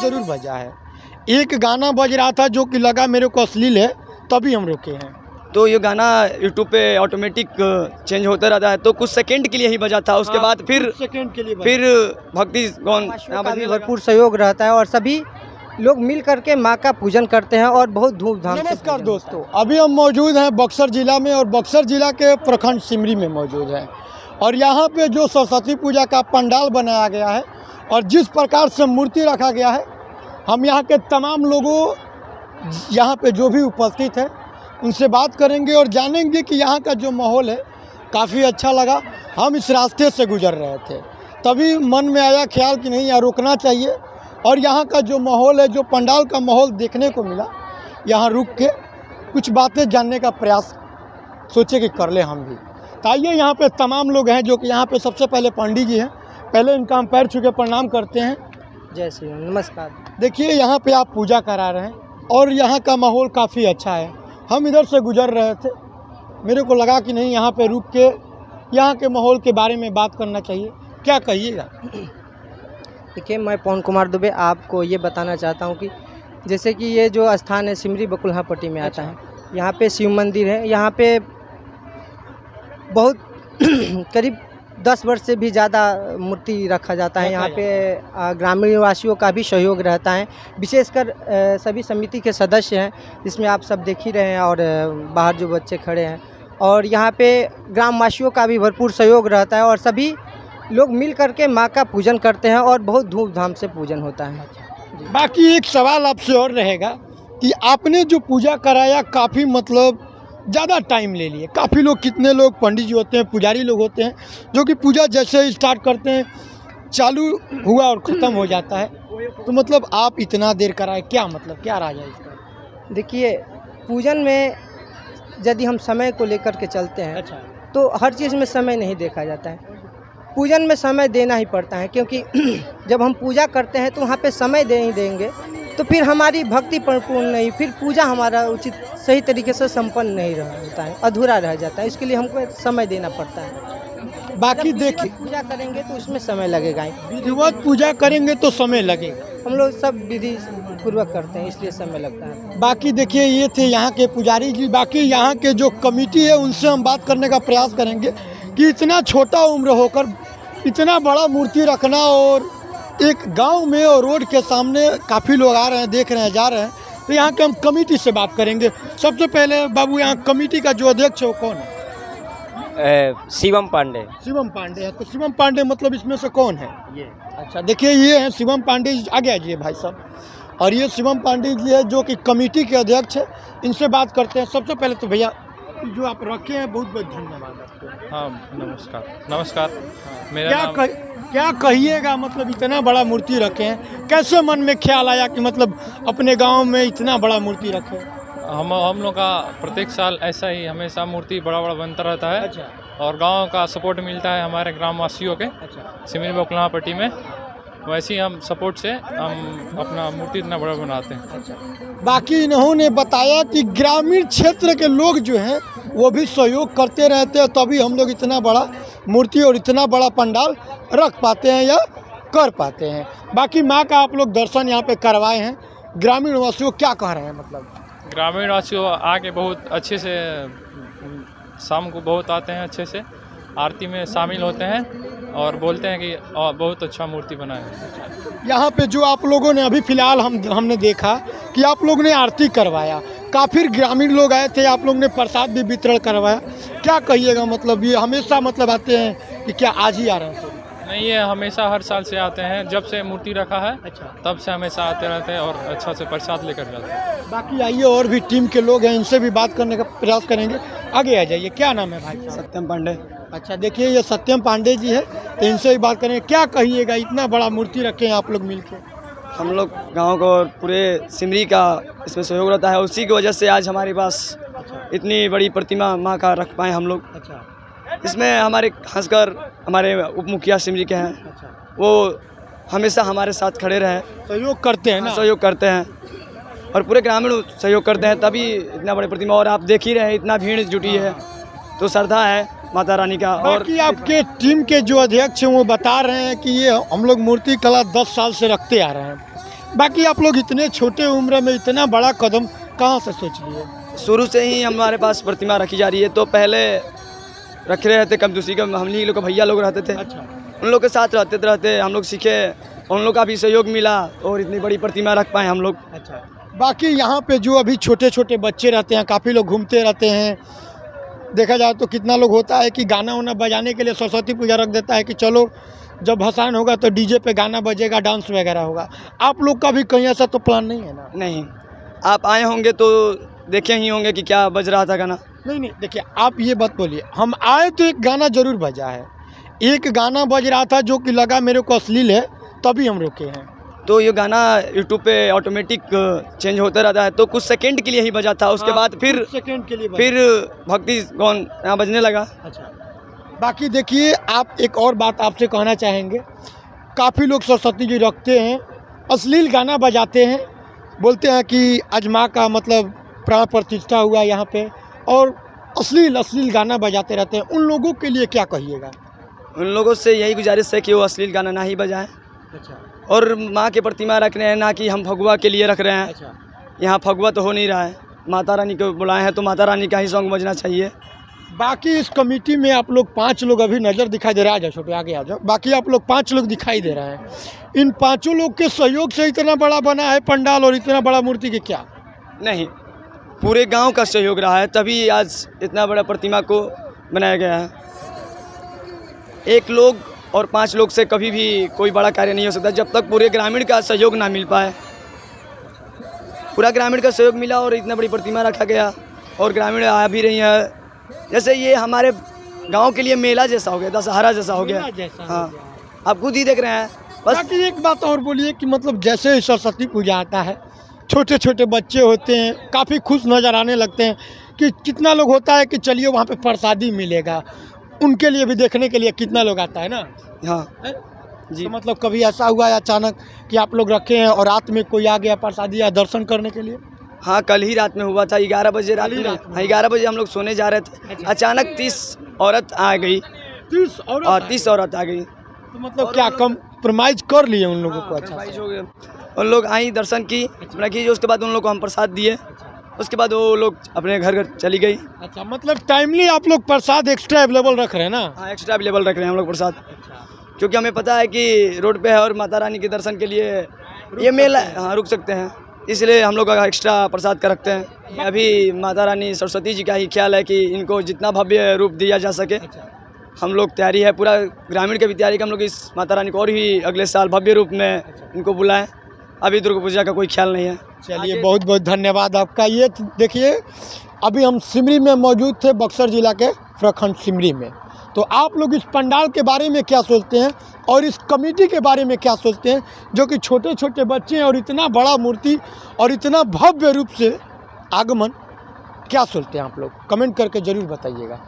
ज़रूर बजा है। एक गाना बज रहा था जो कि लगा मेरे को अश्लील है, तभी हम रुके हैं। तो ये गाना यूट्यूब पे ऑटोमेटिक चेंज होता रहता है, तो कुछ सेकंड के लिए ही बजा था, उसके बाद फिर सेकंड के लिए फिर भक्ति गौन का भी भरपूर सहयोग रहता है और सभी लोग मिल करके माँ का पूजन करते हैं और बहुत धूमधाम से। नमस्कार दोस्तों, अभी हम मौजूद हैं बक्सर जिला में और बक्सर जिला के प्रखंड सिमरी में मौजूद हैं और यहाँ पे जो सरस्वती पूजा का पंडाल बनाया गया है और जिस प्रकार से मूर्ति रखा गया है, हम यहाँ के तमाम लोगों यहाँ पे जो भी उपस्थित है उनसे बात करेंगे और जानेंगे कि यहाँ का जो माहौल है काफ़ी अच्छा लगा। हम इस रास्ते से गुजर रहे थे, तभी मन में आया ख्याल कि नहीं यहाँ रुकना चाहिए और यहाँ का जो माहौल है, जो पंडाल का माहौल देखने को मिला, यहाँ रुक के कुछ बातें जानने का प्रयास सोचे कि कर ले हम भी। तो आइए, यहाँ पे तमाम लोग हैं जो कि यहाँ पे सबसे पहले पंडित जी हैं, पहले इनका हम पैर छू के प्रणाम करते हैं। जय श्री राम, नमस्कार। देखिए, यहाँ पे आप पूजा करा रहे हैं और यहाँ का माहौल काफ़ी अच्छा है। हम इधर से गुजर रहे थे, मेरे को लगा कि नहीं यहाँ पे रुक के यहाँ के माहौल के बारे में बात करना चाहिए। क्या कहिएगा? देखिए, मैं पवन कुमार दुबे आपको ये बताना चाहता हूँ कि जैसे कि ये जो स्थान है सिमरी बकुल्हा पट्टी में आता है, यहाँ पे शिव मंदिर है। यहाँ पे बहुत करीब 10 वर्ष से भी ज़्यादा मूर्ति रखा जाता है। यहाँ पे ग्रामीण निवासियों का भी सहयोग रहता है, विशेषकर सभी समिति के सदस्य हैं, जिसमें आप सब देख ही रहे हैं और बाहर जो बच्चे खड़े हैं, और यहाँ पे ग्रामवासियों का भी भरपूर सहयोग रहता है और सभी लोग मिल करके माँ का पूजन करते हैं और बहुत धूमधाम से पूजन होता है। बाकी एक सवाल आपसे और रहेगा कि आपने जो पूजा कराया काफ़ी मतलब ज़्यादा टाइम ले लिए। काफ़ी लोग, कितने लोग पंडित जी होते हैं, पुजारी लोग होते हैं जो कि पूजा जैसे ही स्टार्ट करते हैं चालू हुआ और ख़त्म हो जाता है, तो मतलब आप इतना देर कराए, क्या मतलब क्या राज है इसका? देखिए, पूजन में यदि हम समय को लेकर के चलते हैं तो हर चीज़ में समय नहीं देखा जाता है। पूजन में समय देना ही पड़ता है, क्योंकि जब हम पूजा करते हैं तो वहाँ पे समय नहीं देंगे तो फिर हमारी भक्ति परिपूर्ण नहीं, फिर पूजा हमारा उचित सही तरीके से संपन्न नहीं होता है, अधूरा रह जाता है। इसके लिए हमको समय देना पड़ता है। बाकी देखिए, पूजा करेंगे तो उसमें समय लगेगा ही, विधिवत पूजा करेंगे तो समय लगेगा। हम लोग सब विधि पूर्वक करते हैं, इसलिए समय लगता है। बाकी देखिए, ये थे यहाँ के पुजारी जी। बाकी यहाँ के जो कमेटी है उनसे हम बात करने का प्रयास करेंगे कि इतना छोटा उम्र होकर इतना बड़ा मूर्ति रखना और एक गांव में और रोड के सामने काफ़ी लोग आ रहे हैं, देख रहे हैं, जा रहे हैं, तो यहाँ के हम कमेटी से बात करेंगे। सबसे पहले बाबू, यहाँ कमेटी का जो अध्यक्ष है वो कौन है? शिवम पांडे। शिवम पांडे है। तो शिवम पांडे मतलब इसमें से कौन है ये? अच्छा, देखिए, ये हैं शिवम पांडे जी। आगे आ जाइए भाई साहब। और ये शिवम पांडे जी है जो कि कमेटी के अध्यक्ष है, इनसे बात करते हैं। सबसे पहले तो भैया, जो आप रखे हैं, बहुत बहुत धन्यवाद आपको। हाँ, नमस्कार। मेरा क्या कहिएगा, मतलब इतना बड़ा मूर्ति रखे हैं, कैसे मन में ख्याल आया कि मतलब अपने गांव में इतना बड़ा मूर्ति रखे? हम लोग का प्रत्येक साल ऐसा ही हमेशा मूर्ति बड़ा बनता रहता है। अच्छा। और गांव का सपोर्ट मिलता है हमारे ग्रामवासियों के। अच्छा। सिमरी बकुल्हा पट्टी में वैसे ही हम सपोर्ट से हम अपना मूर्ति इतना बड़ा बनाते हैं। अच्छा। बाकी इन्होंने बताया कि ग्रामीण क्षेत्र के लोग जो हैं वो भी सहयोग करते रहते हैं, तभी हम लोग इतना बड़ा मूर्ति और इतना बड़ा पंडाल रख पाते हैं या कर पाते हैं। बाकी माँ का आप लोग दर्शन यहाँ पे करवाए हैं, ग्रामीण वासियों क्या कह रहे हैं? मतलब ग्रामीण वासियों आके बहुत अच्छे से शाम को बहुत आते हैं, अच्छे से आरती में शामिल होते हैं और बोलते हैं कि बहुत अच्छा मूर्ति बना है। यहाँ पे जो आप लोगों ने अभी फ़िलहाल हमने देखा कि आप लोग ने आरती करवाया, काफ़ी ग्रामीण लोग आए थे, आप लोग ने प्रसाद भी वितरण करवाया। क्या कहिएगा, मतलब ये हमेशा मतलब आते हैं कि क्या आज ही आ रहे हैं? नहीं, ये हमेशा हर साल से आते हैं, जब से मूर्ति रखा है। अच्छा। तब से हमेशा आते रहते हैं और अच्छा से प्रसाद लेकर जाते हैं। बाकी आइए, और भी टीम के लोग हैं, इनसे भी बात करने का प्रयास करेंगे। आगे आ जाइए। क्या नाम है भाई? सत्यम पांडे। अच्छा, देखिए, ये सत्यम पांडे जी है, तो इनसे भी बात करेंगे। क्या कहिएगा, इतना बड़ा मूर्ति रखे हैं आप लोग मिलकर? हम लोग गांव को और पूरे सिमरी का इसमें सहयोग रहता है, उसी की वजह से आज हमारे पास इतनी बड़ी प्रतिमा माँ का रख पाए हम लोग। अच्छा। इसमें हमारे खासकर हमारे उप मुखिया सिमरी के हैं। अच्छा। वो हमेशा हमारे साथ खड़े रहे, सहयोग करते हैं ना? सहयोग करते हैं और पूरे ग्रामीण सहयोग करते हैं, तभी इतना बड़ी प्रतिमा। और आप देख ही रहे हैं, इतना भीड़ जुटी है, तो श्रद्धा है माता रानी का। और बाकी आपके टीम के जो अध्यक्ष हैं वो बता रहे हैं कि ये हम लोग मूर्ति कला 10 साल से रखते आ रहे हैं। बाकी आप लोग इतने छोटे उम्र में इतना बड़ा कदम कहाँ से सोच लिए? शुरू से ही हमारे पास प्रतिमा रखी जा रही है, तो पहले रख रहे थे कम दूसरी का, हम लोग का भैया लोग रहते थे, अच्छा उन लोग के साथ रहते हम लोग सीखे, उन लोग का भी सहयोग मिला और इतनी बड़ी प्रतिमा रख पाए हम लोग। अच्छा। बाकी यहाँ पे जो अभी छोटे छोटे बच्चे रहते हैं, काफ़ी लोग घूमते रहते हैं, देखा जाए तो कितना लोग होता है कि गाना वाना बजाने के लिए सरस्वती पूजा रख देता है कि चलो जब भसान होगा तो डीजे पे गाना बजेगा, डांस वगैरह होगा। आप लोग का भी कहीं ऐसा तो प्लान नहीं है ना? नहीं, आप आए होंगे तो देखे ही होंगे कि क्या बज रहा था गाना। नहीं, देखिए आप ये बात बोलिए, हम आए तो एक गाना जरूर बजा है, एक गाना बज रहा था जो कि लगा मेरे को अश्लील है, तभी हम रुके हैं। तो ये गाना यूट्यूब पे ऑटोमेटिक चेंज होता रहता है, तो कुछ सेकंड के लिए ही बजा था, उसके बाद फिर सेकंड के लिए फिर भक्ति गौन यहाँ बजने लगा। अच्छा। बाकी देखिए, आप एक और बात आपसे कहना चाहेंगे, काफ़ी लोग सरस्वती जी रखते हैं, अश्लील गाना बजाते हैं, बोलते हैं कि आज माँ का मतलब प्राण प्रतिष्ठा हुआ यहाँ पे, और अश्लील गाना बजाते रहते हैं, उन लोगों के लिए क्या कहिएगा? उन लोगों से यही गुजारिश है कि वो अश्लील गाना ना ही बजाएं, अच्छा और माँ की प्रतिमा रख रहे हैं, ना कि हम भगवा के लिए रख रहे हैं। अच्छा। यहाँ भगवा तो हो नहीं रहा है, माता रानी को बुलाए हैं तो माता रानी का ही सॉन्ग बजना चाहिए। बाकी इस कमेटी में आप लोग 5 लोग अभी नज़र दिखाई दे रहा है, आ जाओ छोटे आगे आ जाओ, बाकी आप लोग 5 लोग दिखाई दे रहे हैं, इन 5 लोग के सहयोग से इतना बड़ा बना है पंडाल और इतना बड़ा मूर्ति के क्या? नहीं, पूरे गांव का सहयोग रहा है, तभी आज इतना बड़ा प्रतिमा को बनाया गया है। एक लोग और 5 लोग से कभी भी कोई बड़ा कार्य नहीं हो सकता जब तक पूरे ग्रामीण का सहयोग ना मिल पाए। पूरा ग्रामीण का सहयोग मिला और इतना बड़ी प्रतिमा रखा गया, और ग्रामीण आ भी रही है, जैसे ये हमारे गांव के लिए मेला जैसा हो गया, दशहरा जैसा हो गया। हाँ, आप खुद ही देख रहे हैं। बस बाकी एक बात और बोलिए कि मतलब जैसे सरस्वती पूजा आता है, छोटे छोटे बच्चे होते हैं, काफ़ी खुश नज़र आने लगते हैं कि कितना लोग होता है कि चलिए वहाँ पे प्रसादी मिलेगा, उनके लिए भी देखने के लिए कितना लोग आता है ना? हाँ जी। तो मतलब कभी ऐसा हुआ है अचानक कि आप लोग रखे हैं और रात में कोई आ गया प्रसादी या दर्शन करने के लिए? हाँ, कल ही रात में हुआ था, 11 बजे रात में। हाँ, 11 बजे हम लोग सोने जा रहे थे, अचानक 30 औरत आ गई, 30 और 30 औरत आ गई। तो मतलब क्या कम्प्रोमाइज कर लिए उन लोगों को? अच्छा सरप्राइज हो गए, उन लोग आई, दर्शन की, अपना की, उसके बाद उन लोग को हम प्रसाद दिए, उसके बाद वो लोग अपने घर चली गई। अच्छा, मतलब टाइमली आप लोग प्रसाद एक्स्ट्रा अवेलेबल रख रहे हैं ना? हाँ, एक्स्ट्रा अवेलेबल रख रहे हैं हम लोग प्रसाद, क्योंकि हमें पता है कि रोड पे है और माता रानी के दर्शन के लिए ये मेला, हाँ, रुक सकते हैं, इसलिए हम लोग एक्स्ट्रा प्रसाद का रखते हैं। अभी माता रानी सरस्वती जी का ही ख्याल है कि इनको जितना भव्य रूप दिया जा सके, हम लोग तैयारी है, पूरा ग्रामीण की भी तैयारी कि हम लोग इस माता रानी को और भी अगले साल भव्य रूप में इनको बुलाएं। अभी दुर्गा पूजा का कोई ख्याल नहीं है। चलिए, बहुत बहुत धन्यवाद आपका। ये देखिए, अभी हम सिमरी में मौजूद थे, बक्सर जिला के प्रखंड सिमरी में। तो आप लोग इस पंडाल के बारे में क्या सोचते हैं और इस कमेटी के बारे में क्या सोचते हैं, जो कि छोटे छोटे बच्चे हैं और इतना बड़ा मूर्ति और इतना भव्य रूप से आगमन, क्या सोचते हैं आप लोग? कमेंट करके ज़रूर बताइएगा।